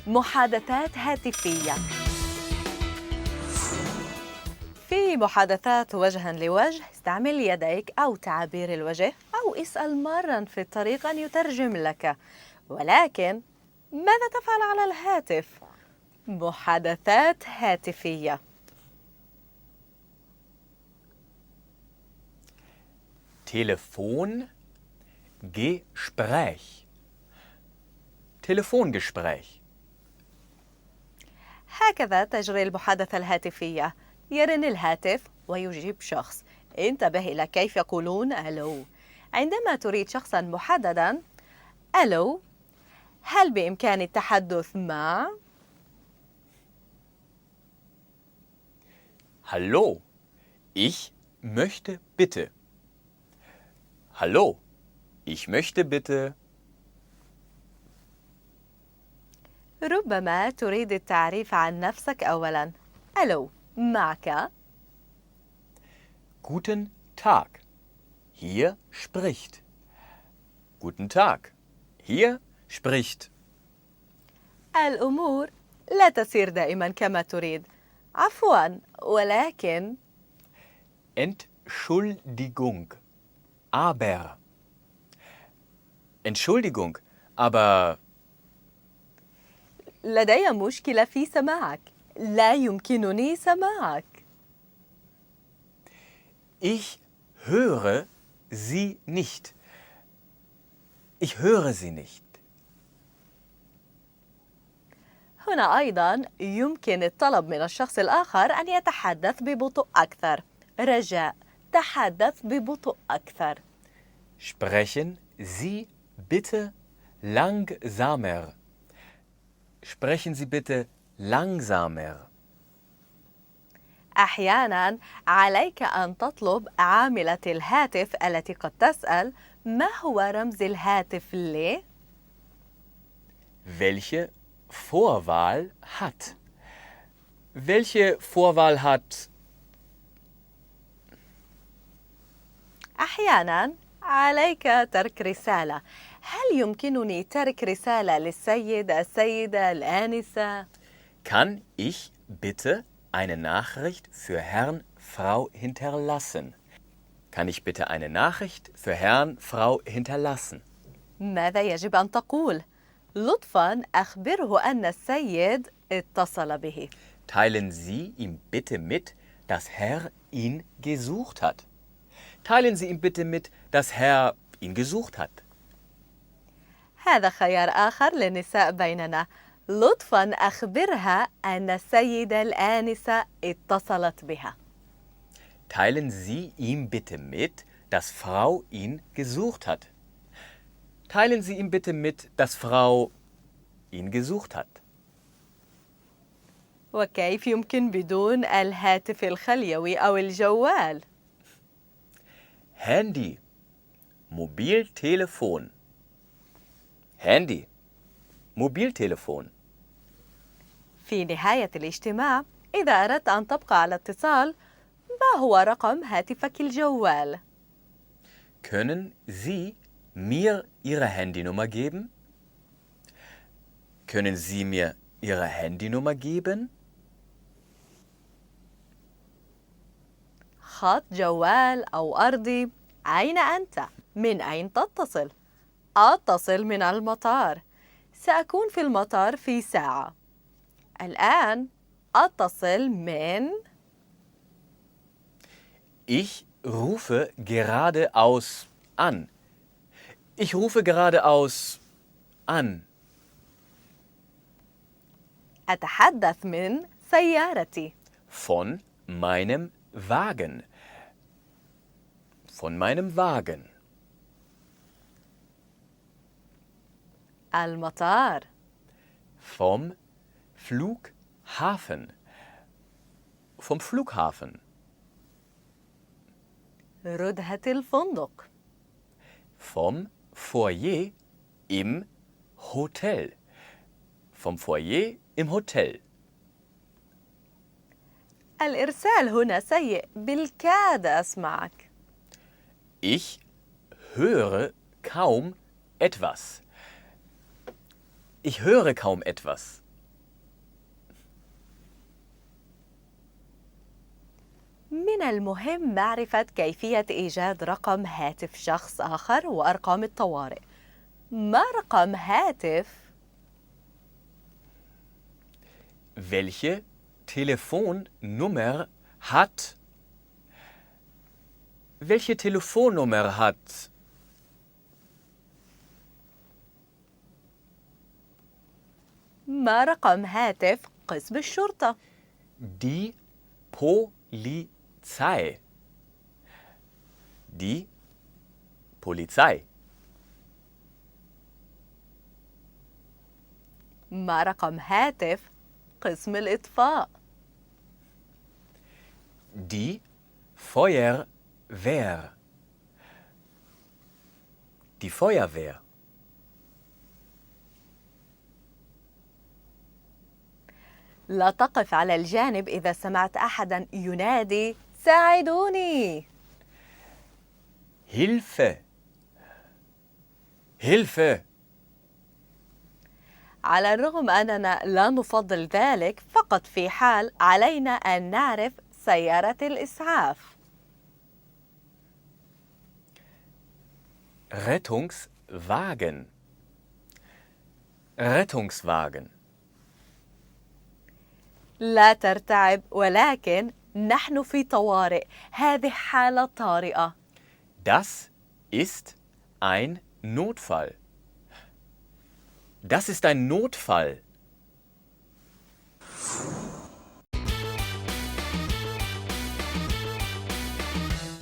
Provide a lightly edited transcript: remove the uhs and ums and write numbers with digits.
محادثات هاتفية. في محادثات وجها لوجه استعمل يديك أو تعابير الوجه أو اسأل مارا في الطريق أن يترجم لك. ولكن ماذا تفعل على الهاتف؟ محادثات هاتفية. Telefongespräch. Telefongespräch. هكذا تجري المحادثة الهاتفية. يرن الهاتف ويجيب شخص. انتبه إلى كيف يقولون ألو. عندما تريد شخصا محددا: ألو، هل بإمكاني التحدث مع؟ Hallo, ich möchte bitte. Hallo, ich möchte bitte. ربما تريد التعريف عن نفسك أولا. ألو، معك؟ Guten Tag. Hier spricht. Guten Tag. Hier spricht. الأمور لا تسير دائما كما تريد. عفوا، ولكن Entschuldigung. Aber. Entschuldigung, aber لدي مشكلة في سماعك. لا يمكنني سماعك. ich höre Sie nicht. Ich höre Sie nicht. هنا أيضا يمكن الطلب من الشخص الآخر أن يتحدث ببطء أكثر. رجاء، تحدث ببطء أكثر. Sprechen Sie bitte langsamer. Sprechen Sie bitte langsamer. أحيانا عليك أن تطلب عاملة الهاتف التي قد تسأل: ما هو رمز الهاتف ل؟ Welche Vorwahl hat? Welche Vorwahl hat? أحيانا عليك ترك رسالة. هل يمكنني ترك رسالة للسيد، السيدة، الآنسة؟ Kann ich bitte eine Nachricht für Herrn, Frau hinterlassen? Kann ich bitte eine Nachricht für Herrn, Frau hinterlassen? ماذا يجب أن تقول؟ لطفاً أخبره أن السيد اتصل به. Teilen Sie ihm bitte mit, dass Herr ihn gesucht hat. Teilen Sie ihm bitte mit, dass Herr ihn gesucht hat. هذا خيار آخر للنساء بيننا. لطفاً أخبرها أن السيدة الآنسة اتصلت بها. Teilen Sie ihm bitte mit, dass Frau ihn gesucht hat. Teilen Sie ihm bitte mit, dass Frau ihn gesucht hat. وكيف يمكن بدون الهاتف الخليوي أو الجوال؟ Handy, Mobiltelefon. Handy, Mobiltelefon. في نهاية الاجتماع، إذا أردت أن تبقى على اتصال، ما هو رقم هاتفك الجوال؟ Können Sie mir Ihre Handynummer geben? Können Sie mir Ihre Handynummer geben? خط جوال أو أرضي. أين أنت؟ من أين تتصل؟ أتصل من المطار. سأكون في المطار في ساعة. الآن أتصل من. Ich rufe geradeaus an. Ich rufe geradeaus an. أتحدث من سيارتي. Von meinem Wagen. Von meinem Wagen. المطار. Vom Flughafen. Vom Flughafen. ردهة الفندق. Vom Foyer im Hotel. Vom Foyer im Hotel. الإرسال هنا سيء. بالكاد أسمعك. Ich höre kaum etwas. Ich höre kaum etwas. من المهم معرفة كيفية إيجاد رقم هاتف شخص آخر وأرقام الطوارئ. ما رقم هاتف؟ Welche Telefonnummer hat? Welche Telefonnummer hat? ما رقم هاتف قسم الشرطة؟ Die Polizei. Die Polizei. ما رقم هاتف قسم الإطفاء؟ Die Feuerwehr. Die Feuerwehr. لا تقف على الجانب إذا سمعت أحداً ينادي ساعدوني. Hilfe. Hilfe. على الرغم أننا لا نفضل ذلك، فقط في حال علينا أن نعرف سيارة الإسعاف. Rettungswagen. Rettungswagen. لا ترتعب، ولكن نحن في طوارئ. هذه حالة طارئة. Das ist ein Notfall. Das ist ein Notfall.